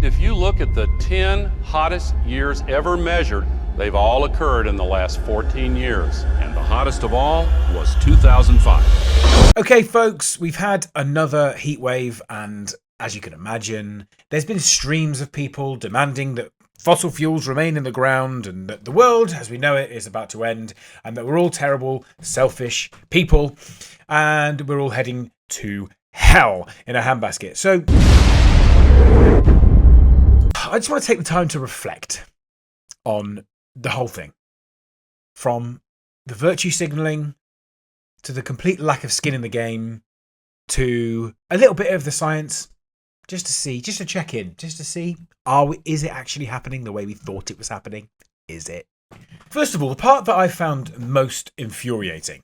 If you look at the 10 hottest years ever measured, they've all occurred in the last 14 years. And the hottest of all was 2005. Okay, folks, we've had another heat wave, and as you can imagine, there's been streams of people demanding that fossil fuels remain in the ground and that the world, as we know it, is about to end, and that we're all terrible, selfish people, and we're all heading to hell in a handbasket. So I just want to take the time to reflect on the whole thing, from the virtue signaling to the complete lack of skin in the game to a little bit of the science, just to check in, just to see, is it actually happening the way we thought it was happening? Is it? First of all, the part that I found most infuriating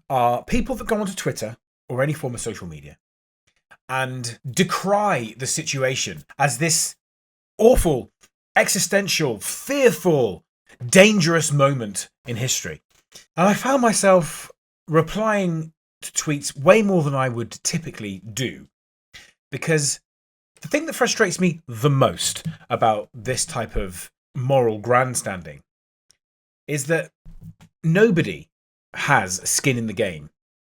are people that go onto Twitter or any form of social media and decry the situation as this awful, existential, fearful, dangerous moment in history. And I found myself replying to tweets way more than I would typically do, because the thing that frustrates me the most about this type of moral grandstanding is that nobody has skin in the game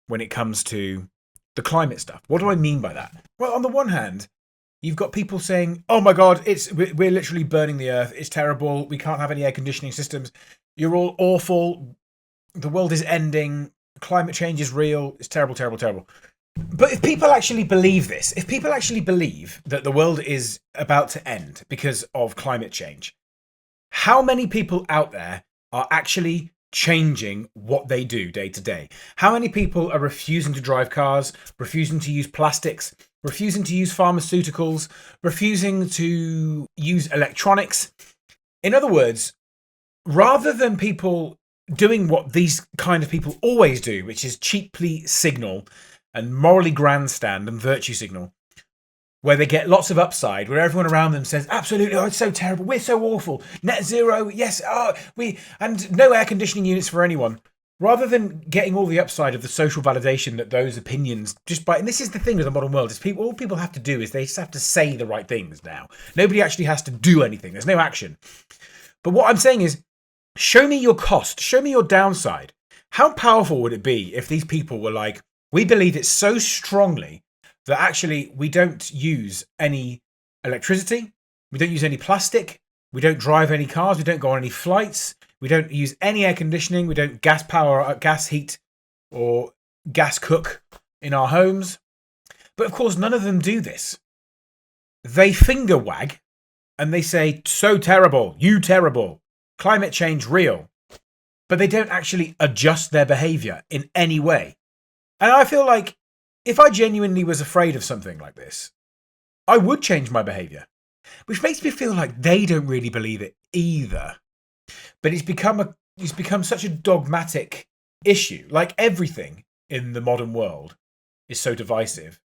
when it comes to the climate stuff. What do I mean by that? Well, on the one hand, you've got people saying, oh my God, we're literally burning the earth. It's terrible. We can't have any air conditioning systems. You're all awful. The world is ending. Climate change is real. It's terrible, terrible, terrible. But if people actually believe this, if people actually believe that the world is about to end because of climate change, how many people out there are actually changing what they do day to day? How many people are refusing to drive cars, refusing to use plastics, refusing to use pharmaceuticals, refusing to use electronics? In other words, rather than people doing what these kind of people always do, which is cheaply signal and morally grandstand and virtue signal, where they get lots of upside, where everyone around them says, absolutely, oh, it's so terrible, we're so awful, net zero, yes, and no air conditioning units for anyone. Rather than getting all the upside of the social validation that those opinions and this is the thing with the modern world, is all people have to do is they just have to say the right things now. Nobody actually has to do anything. There's no action. But what I'm saying is, show me your cost, show me your downside. How powerful would it be if these people were like, we believe it so strongly that actually we don't use any electricity, we don't use any plastic, we don't drive any cars, we don't go on any flights, we don't use any air conditioning, we don't gas heat or gas cook in our homes. But of course, none of them do this. They finger wag and they say, so terrible, you terrible, climate change real. But they don't actually adjust their behavior in any way. And I feel like if I genuinely was afraid of something like this, I would change my behavior, which makes me feel like they don't really believe it either. But it's become such a dogmatic issue. Like everything in the modern world is so divisive.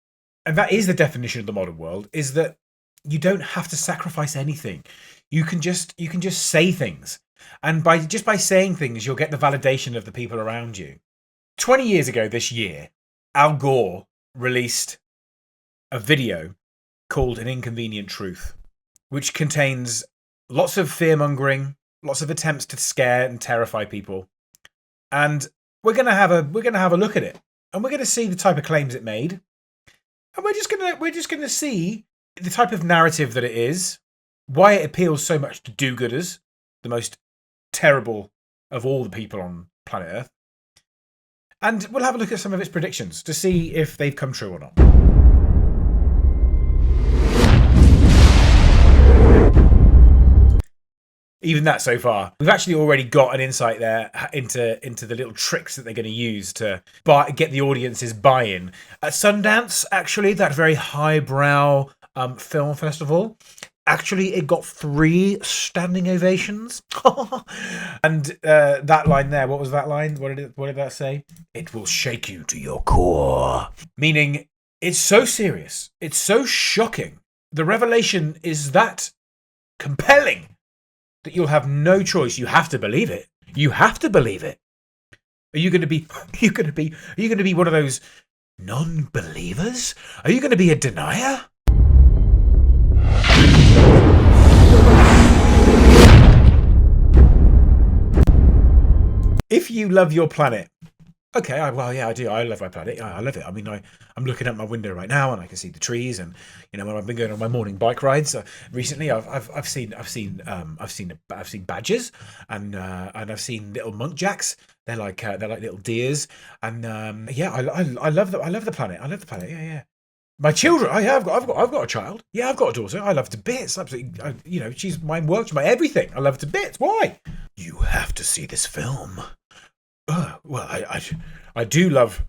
And that is the definition of the modern world, is that you don't have to sacrifice anything. You can just say things. And by saying things, you'll get the validation of the people around you. 20 years ago this year, Al Gore released a video called An Inconvenient Truth, which contains lots of fear-mongering, lots of attempts to scare and terrify people. And we're going to have a look at it. And we're going to see the type of claims it made. And we're just going to see the type of narrative that it is, why it appeals so much to do-gooders, the most terrible of all the people on planet Earth. And we'll have a look at some of its predictions to see if they've come true or not. Even that so far, we've actually already got an insight there into the little tricks that they're going to use to get the audience's buy-in. At Sundance, actually, that very highbrow film festival, actually, it got 3 standing ovations. And that line there, what was that line? What did that say? It will shake you to your core. Meaning, it's so serious. It's so shocking. The revelation is that compelling that you'll have no choice. You have to believe it. You have to believe it. Are you going to be one of those non-believers? Are you going to be a denier? you love your planet. Okay, well, yeah, I do. I love my planet. I love it. I mean, I'm looking out my window right now, and I can see the trees. And when I've been going on my morning bike rides recently, I've seen badgers, and I've seen little muntjacs. They're like little deers. And yeah, I love the planet. I love the planet. Yeah. My children. I've got a child. Yeah, I've got a daughter. I love her to bits. Absolutely. She's my work. She's my everything. I love her to bits. Why? You have to see this film. Well, I do love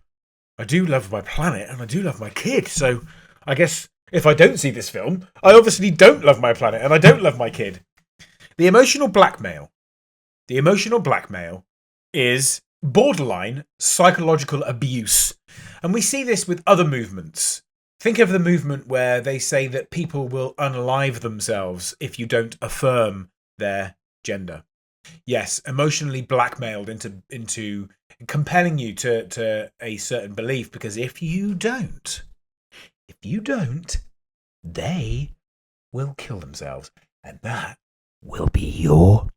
my planet, and I do love my kid. So I guess if I don't see this film, I obviously don't love my planet, and I don't love my kid. The emotional blackmail is borderline psychological abuse, and we see this with other movements. Think of the movement where they say that people will unalive themselves if you don't affirm their gender. Yes, emotionally blackmailed into compelling you to a certain belief, because if you don't, they will kill themselves, and that will be your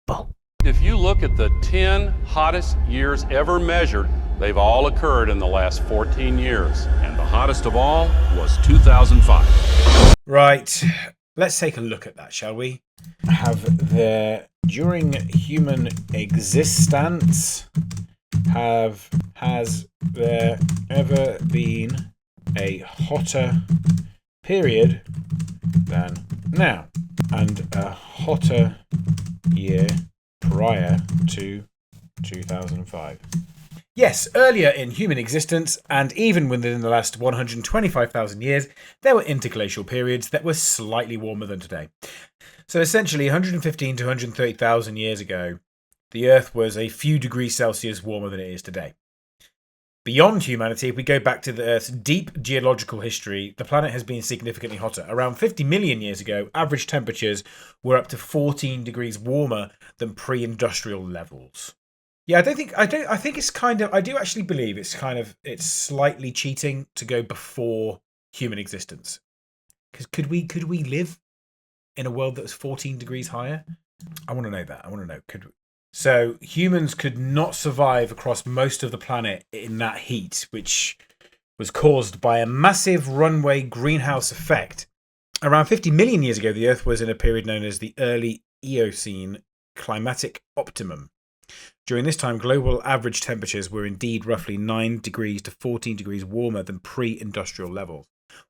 fault. If you look at the 10 hottest years ever measured, they've all occurred in the last 14 years. And the hottest of all was 2005. Right, let's take a look at that, shall we? During human existence, has there ever been a hotter period than now, and a hotter year prior to 2005? Yes, earlier in human existence, and even within the last 125,000 years, there were interglacial periods that were slightly warmer than today. So essentially, 115 to 130,000 years ago, the Earth was a few degrees Celsius warmer than it is today. Beyond humanity, if we go back to the Earth's deep geological history, the planet has been significantly hotter. Around 50 million years ago, average temperatures were up to 14 degrees warmer than pre-industrial levels. Yeah, I think it's kind of, I do actually believe it's slightly cheating to go before human existence. Because could we live in a world that was 14 degrees higher? I want to know that. Could we? So humans could not survive across most of the planet in that heat, which was caused by a massive runaway greenhouse effect. Around 50 million years ago, the Earth was in a period known as the early Eocene climatic optimum. During this time, global average temperatures were indeed roughly 9 degrees to 14 degrees warmer than pre-industrial levels.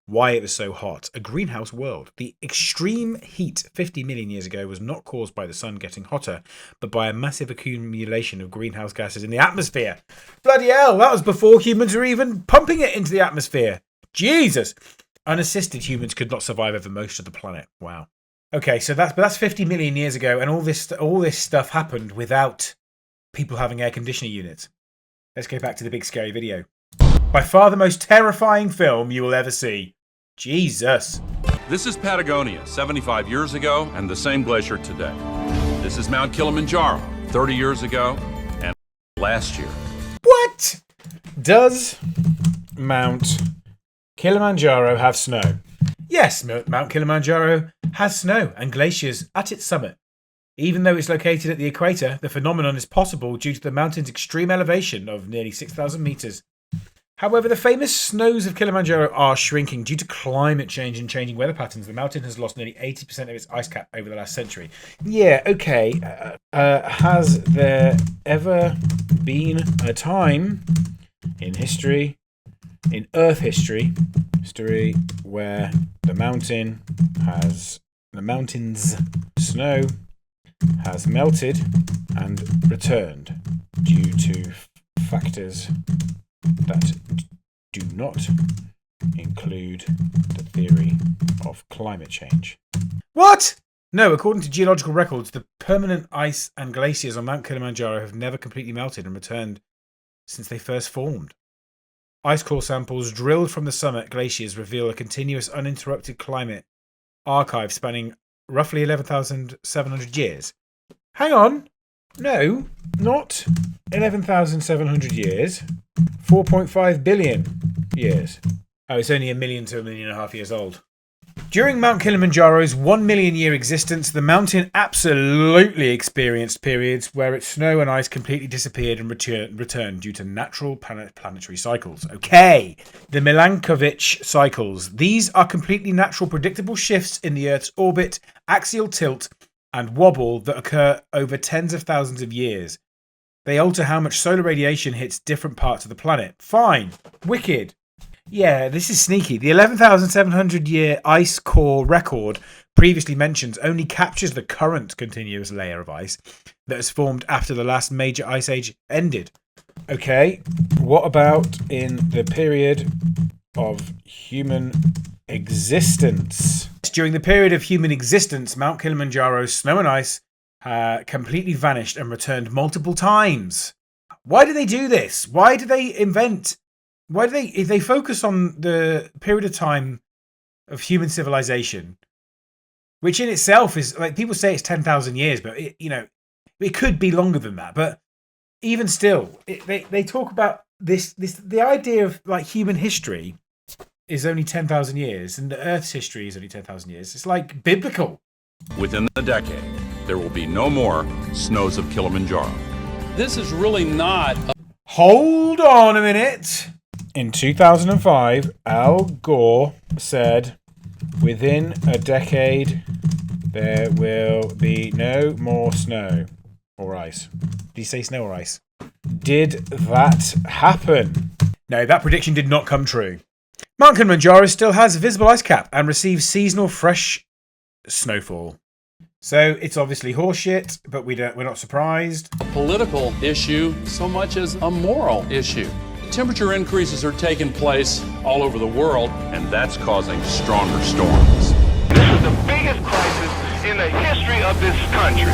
Why it was so hot? A greenhouse world. The extreme heat 50 million years ago was not caused by the sun getting hotter, but by a massive accumulation of greenhouse gases in the atmosphere. Bloody hell, that was before humans were even pumping it into the atmosphere. Jesus! Unassisted humans could not survive over most of the planet. Wow. Okay, so that's 50 million years ago, and all this stuff happened without people having air conditioning units. Let's go back to the big scary video. By far the most terrifying film you will ever see. Jesus. This is Patagonia 75 years ago and the same glacier today. This is Mount Kilimanjaro 30 years ago and last year. What? Does Mount Kilimanjaro have snow? Yes, Mount Kilimanjaro has snow and glaciers at its summit. Even though it's located at the equator, the phenomenon is possible due to the mountain's extreme elevation of nearly 6,000 meters. However, the famous snows of Kilimanjaro are shrinking due to climate change and changing weather patterns. The mountain has lost nearly 80% of its ice cap over the last century. Yeah, okay. Has there ever been a time in history, in Earth history, where the mountain's snow has melted and returned due to factors that do not include the theory of climate change? What? No, according to geological records, the permanent ice and glaciers on Mount Kilimanjaro have never completely melted and returned since they first formed. Ice core samples drilled from the summit glaciers reveal a continuous uninterrupted climate archive spanning roughly 11,700 years. Hang on. No, not 11,700 years. 4.5 billion years. Oh, it's only 1 million to 1.5 million years old. During Mount Kilimanjaro's 1 million year existence, the mountain absolutely experienced periods where its snow and ice completely disappeared and returned due to natural planetary cycles. Okay, the Milankovitch cycles. These are completely natural, predictable shifts in the Earth's orbit, axial tilt, and wobble that occur over tens of thousands of years. They alter how much solar radiation hits different parts of the planet. Fine. Wicked. Yeah, this is sneaky. The 11,700 year ice core record previously mentioned only captures the current continuous layer of ice that has formed after the last major ice age ended. Okay, what about in the period of human existence? During the period of human existence, Mount Kilimanjaro's snow and ice completely vanished and returned multiple times. Why do they do this? Why do they invent? Why do they, if they focus on the period of time of human civilization, which in itself is, like, people say it's 10,000 years, but it could be longer than that. But even still, they talk about the idea of like human history is only 10,000 years, and the Earth's history is only 10,000 years. It's like biblical. Within the decade, there will be no more snows of Kilimanjaro. This is really not Hold on a minute. In 2005, Al Gore said, within a decade, there will be no more snow or ice. Did he say snow or ice? Did that happen? No, that prediction did not come true. Mount Kilimanjaro still has a visible ice cap and receives seasonal fresh snowfall. So it's obviously horseshit, but we're not surprised. a political issue so much as a moral issue. Temperature increases are taking place all over the world, And that's causing stronger storms. This is the biggest crisis in the history of this country.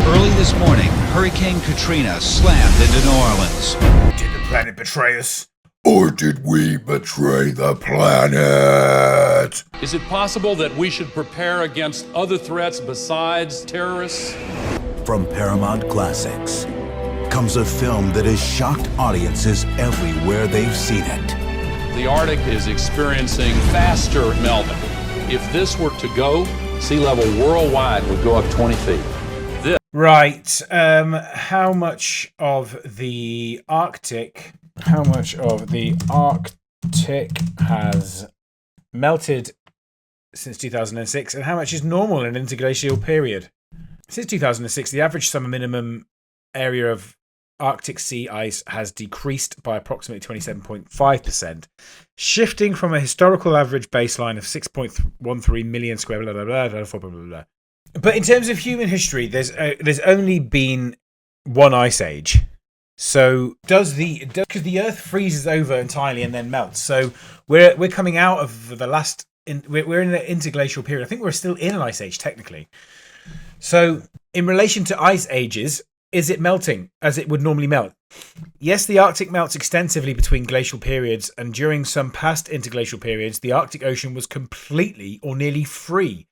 Early this morning, Hurricane Katrina slammed into New Orleans. Did the planet betray us? Or did we betray the planet? Is it possible that we should prepare against other threats besides terrorists? From Paramount Classics comes a film that has shocked audiences everywhere they've seen it. The Arctic is experiencing faster melting. If this were to go, sea level worldwide would go up 20 feet. Right. How much of the Arctic has melted since 2006, and how much is normal in an interglacial period? Since 2006, the average summer minimum area of Arctic sea ice has decreased by approximately 27.5%, shifting from a historical average baseline of 6.13 million square blah, blah, blah, blah, blah, blah, blah. But in terms of human history, there's only been one ice age. So because the Earth freezes over entirely and then melts, so we're coming out of the last. We're in the interglacial period. I think we're still in an ice age technically. So in relation to ice ages, is it melting as it would normally melt? Yes, the Arctic melts extensively between glacial periods, and during some past interglacial periods, the Arctic Ocean was completely or nearly free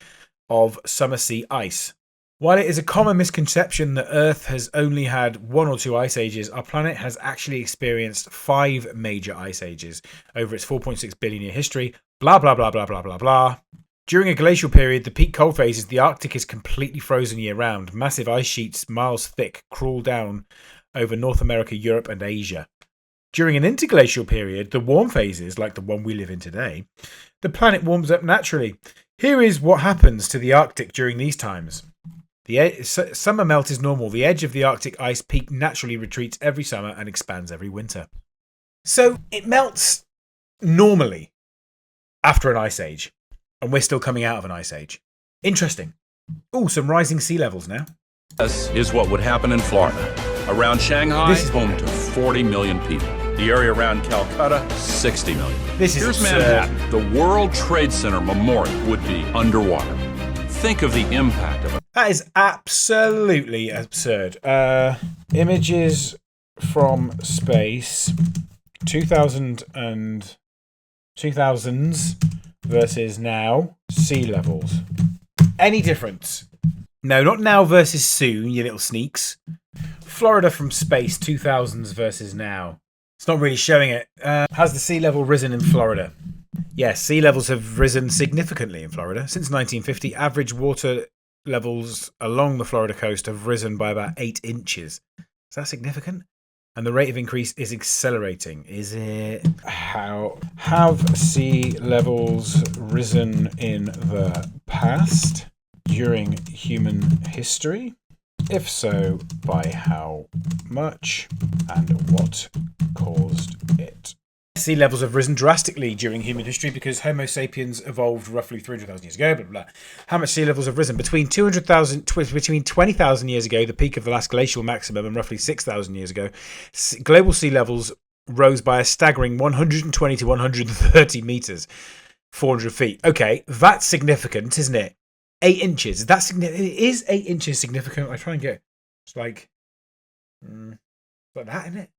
of summer sea ice. While it is a common misconception that Earth has only had one or two ice ages, our planet has actually experienced 5 major ice ages over its 4.6 billion year history. Blah, blah, blah, blah, blah, blah, blah. During a glacial period, the peak cold phases, the Arctic is completely frozen year-round. Massive ice sheets, miles thick, crawl down over North America, Europe, and Asia. During an interglacial period, the warm phases, like the one we live in today, the planet warms up naturally. Here is what happens to the Arctic during these times. The summer melt is normal. The edge of the Arctic ice peak naturally retreats every summer and expands every winter. So it melts normally after an ice age. And we're still coming out of an ice age. Interesting. Oh, some rising sea levels now. This is what would happen in Florida. Around Shanghai, This is home to 40 million people. The area around Calcutta, 60 million. This is Here's absurd. Manhattan. The World Trade Center Memorial would be underwater. Think of the impact of it. That is absolutely absurd. Images from space, 2000s versus now, sea levels. Any difference? No, not now versus soon, you little sneaks. Florida from space, 2000s versus now. It's not really showing it. Has the sea level risen in Florida? Yes, sea levels have risen significantly in Florida. Since 1950, average water levels along the Florida coast have risen by about 8 inches. Is that significant? And the rate of increase is accelerating. Is it? How have sea levels risen in the past during human history? If so, by how much? And what caused it? Sea levels have risen drastically during human history because Homo sapiens evolved roughly 300,000 years ago. Blah, blah, blah. How much sea levels have risen? Between 20,000 years ago, the peak of the last glacial maximum, and roughly 6,000 years ago, global sea levels rose by a staggering 120 to 130 meters, 400 feet. Okay, that's significant, isn't it? 8 inches. Is that significant? Is 8 inches significant? I try and get it's like that, isn't it?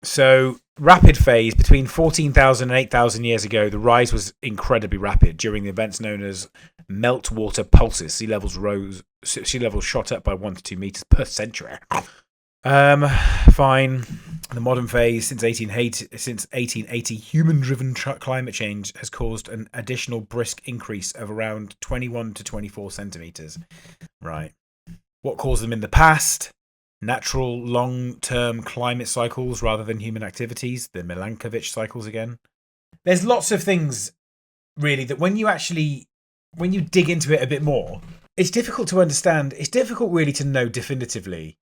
So, rapid phase between 14,000 and 8,000 years ago, the rise was incredibly rapid. During the events known as meltwater pulses, sea levels shot up by 1 to 2 meters per century. Fine. The modern phase, since 1880, human-driven climate change has caused an additional brisk increase of around 21 to 24 centimeters. Right. What caused them in the past? Natural long-term climate cycles rather than human activities, the Milankovitch cycles again. There's lots of things, really, that when you dig into it a bit more, it's difficult to understand. It's difficult, really, to know definitively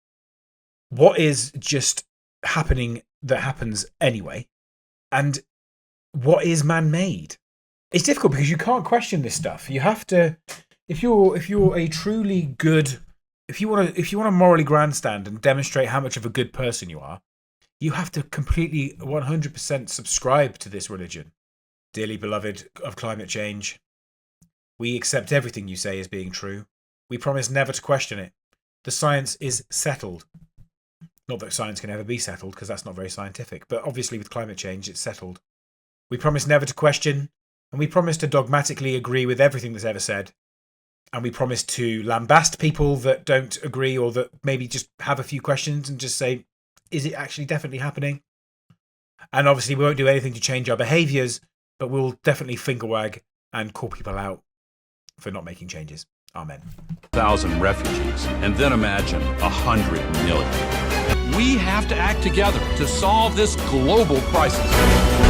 what is just happening that happens anyway, and what is man-made. It's difficult because you can't question this stuff. You have to, if you're a truly good. If you want to morally grandstand and demonstrate how much of a good person you are, you have to completely 100% subscribe to this religion. Dearly beloved of climate change, we accept everything you say as being true. We promise never to question it. The science is settled. Not that science can ever be settled, because that's not very scientific, but obviously with climate change, it's settled. We promise never to question, and we promise to dogmatically agree with everything that's ever said. And we promise to lambast people that don't agree or that maybe just have a few questions and just say, is it actually definitely happening? And obviously we won't do anything to change our behaviours, but we'll definitely finger wag and call people out for not making changes. Amen. 1,000 refugees, and then imagine 100 million. We have to act together to solve this global crisis.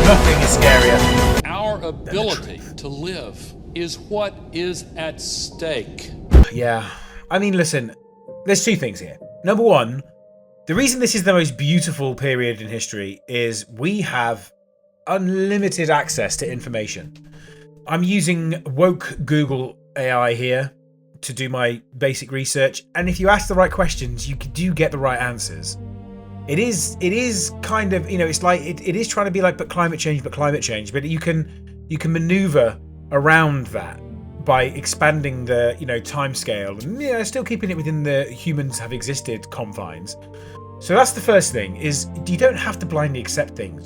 Nothing is scarier. Our ability to live is what is at stake. Yeah. I mean, listen, there's two things here. Number one, the reason this is the most beautiful period in history is we have unlimited access to information. I'm using woke Google AI here to do my basic research, and if you ask the right questions, you do get the right answers. It is kind of, it's like it is trying to be like climate change, but you can maneuver around that by expanding the time scale and still keeping it within the humans have existed confines. So that's the first thing, is you don't have to blindly accept things.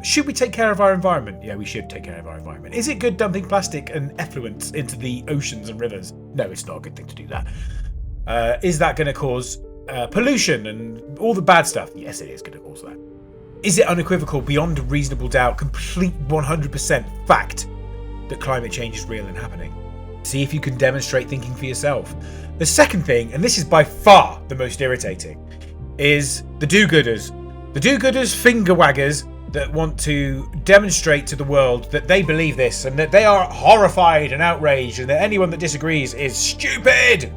Should we take care of our environment? Yeah, we should take care of our environment. Is it good dumping plastic and effluent into the oceans and rivers? No, it's not a good thing to do that. Is that going to cause pollution and all the bad stuff? Yes, it is going to cause that. Is it unequivocal, beyond reasonable doubt, complete 100% fact that climate change is real and happening? See if you can demonstrate thinking for yourself. The second thing, and this is by far the most irritating, is the do-gooders. The do-gooders, finger waggers that want to demonstrate to the world that they believe this and that they are horrified and outraged and that anyone that disagrees is stupid.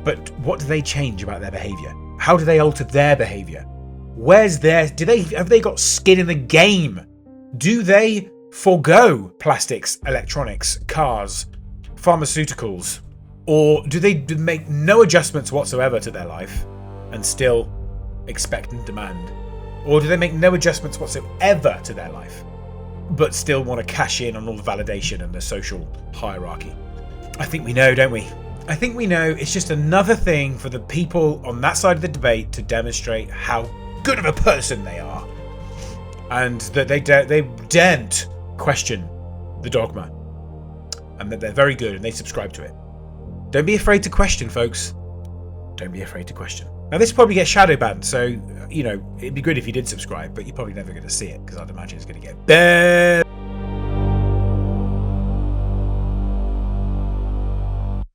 But what do they change about their behaviour? How do they alter their behaviour? Have they got skin in the game? Do they forgo plastics, electronics, cars, pharmaceuticals, or do they make no adjustments whatsoever to their life and still expect and demand? Or do they make no adjustments whatsoever to their life but still want to cash in on all the validation and the social hierarchy? I think we know, don't we? I think we know. It's just another thing for the people on that side of the debate to demonstrate how good of a person they are, and that they daren't question the dogma, and that they're very good and they subscribe to it. Don't be afraid to question, folks. Don't be afraid to question. Now, this probably gets shadow banned, so it'd be good if you did subscribe, but you're probably never going to see it because I'd imagine it's going to get banned.